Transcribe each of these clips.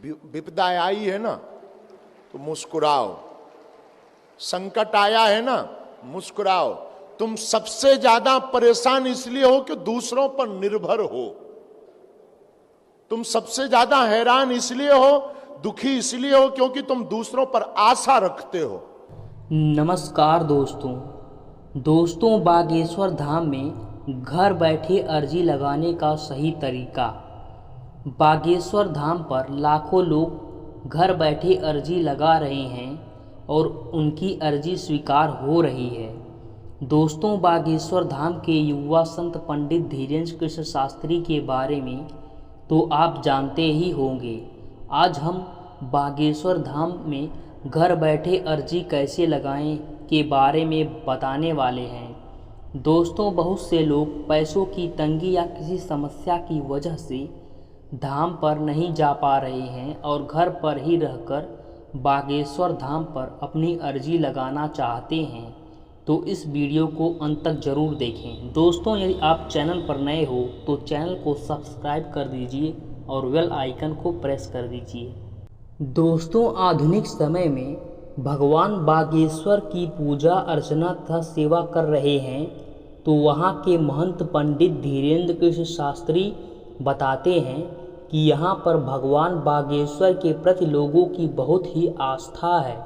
विपदा आई है ना तो मुस्कुराओ, संकट आया है ना मुस्कुराओ। तुम सबसे ज्यादा परेशान इसलिए हो कि दूसरों पर निर्भर हो। तुम सबसे ज्यादा हैरान इसलिए हो, दुखी इसलिए हो क्योंकि तुम दूसरों पर आशा रखते हो। नमस्कार दोस्तों, बागेश्वर धाम में घर बैठे अर्जी लगाने का सही तरीका। बागेश्वर धाम पर लाखों लोग घर बैठे अर्जी लगा रहे हैं और उनकी अर्जी स्वीकार हो रही है। दोस्तों, बागेश्वर धाम के युवा संत पंडित धीरेन्द्र कृष्ण शास्त्री के बारे में तो आप जानते ही होंगे। आज हम बागेश्वर धाम में घर बैठे अर्जी कैसे लगाएं के बारे में बताने वाले हैं। दोस्तों, बहुत से लोग पैसों की तंगी या किसी समस्या की वजह से धाम पर नहीं जा पा रहे हैं और घर पर ही रहकर बागेश्वर धाम पर अपनी अर्जी लगाना चाहते हैं, तो इस वीडियो को अंत तक ज़रूर देखें। दोस्तों, यदि आप चैनल पर नए हो तो चैनल को सब्सक्राइब कर दीजिए और बेल आइकन को प्रेस कर दीजिए। दोस्तों, आधुनिक समय में भगवान बागेश्वर की पूजा अर्चना तथा सेवा कर रहे हैं, तो वहाँ के महंत पंडित धीरेन्द्र कृष्ण शास्त्री बताते हैं कि यहाँ पर भगवान बागेश्वर के प्रति लोगों की बहुत ही आस्था है।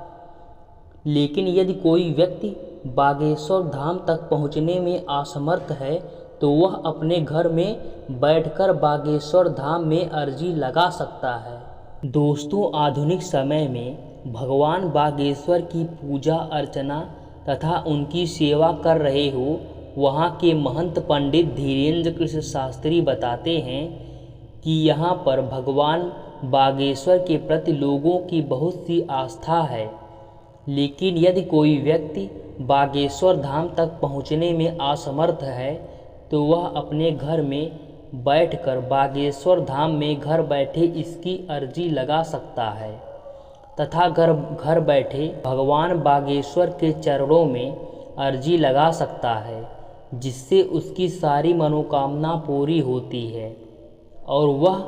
लेकिन यदि कोई व्यक्ति बागेश्वर धाम तक पहुँचने में असमर्थ है तो वह अपने घर में बैठकर बागेश्वर धाम में अर्जी लगा सकता है। दोस्तों, आधुनिक समय में भगवान बागेश्वर की पूजा अर्चना तथा उनकी सेवा कर रहे हो, वहाँ के महंत पंडित धीरेन्द्र कृष्ण शास्त्री बताते हैं कि यहाँ पर भगवान बागेश्वर के प्रति लोगों की बहुत सी आस्था है। लेकिन यदि कोई व्यक्ति बागेश्वर धाम तक पहुँचने में असमर्थ है तो वह अपने घर में बैठकर बागेश्वर धाम में घर बैठे इसकी अर्जी लगा सकता है तथा घर बैठे भगवान बागेश्वर के चरणों में अर्जी लगा सकता है, जिससे उसकी सारी मनोकामना पूरी होती है और वह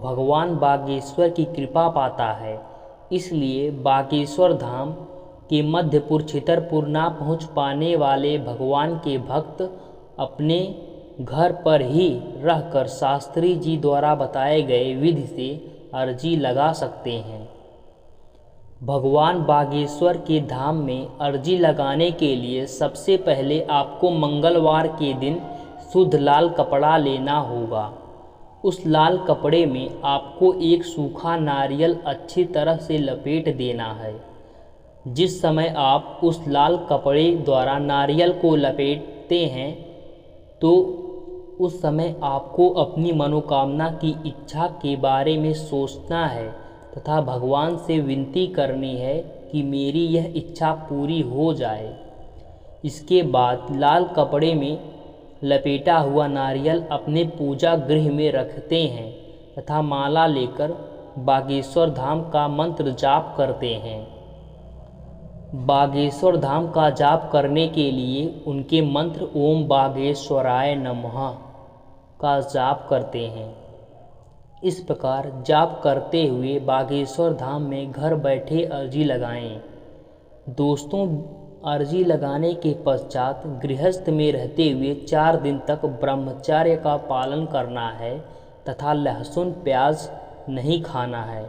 भगवान बागेश्वर की कृपा पाता है। इसलिए बागेश्वर धाम के मध्यपुर छितरपुर ना पहुँच पाने वाले भगवान के भक्त अपने घर पर ही रहकर शास्त्री जी द्वारा बताए गए विधि से अर्जी लगा सकते हैं। भगवान बागेश्वर के धाम में अर्जी लगाने के लिए सबसे पहले आपको मंगलवार के दिन शुद्ध लाल कपड़ा लेना होगा। उस लाल कपड़े में आपको एक सूखा नारियल अच्छी तरह से लपेट देना है। जिस समय आप उस लाल कपड़े द्वारा नारियल को लपेटते हैं तो उस समय आपको अपनी मनोकामना की इच्छा के बारे में सोचना है तथा भगवान से विनती करनी है कि मेरी यह इच्छा पूरी हो जाए। इसके बाद लाल कपड़े में लपेटा हुआ नारियल अपने पूजा गृह में रखते हैं तथा माला लेकर बागेश्वर धाम का मंत्र जाप करते हैं। बागेश्वर धाम का जाप करने के लिए उनके मंत्र ओम बागेश्वराय नमः का जाप करते हैं। इस प्रकार जाप करते हुए बागेश्वर धाम में घर बैठे अर्जी लगाएं। दोस्तों, अर्जी लगाने के पश्चात गृहस्थ में रहते हुए 4 दिन तक ब्रह्मचर्य का पालन करना है तथा लहसुन प्याज नहीं खाना है।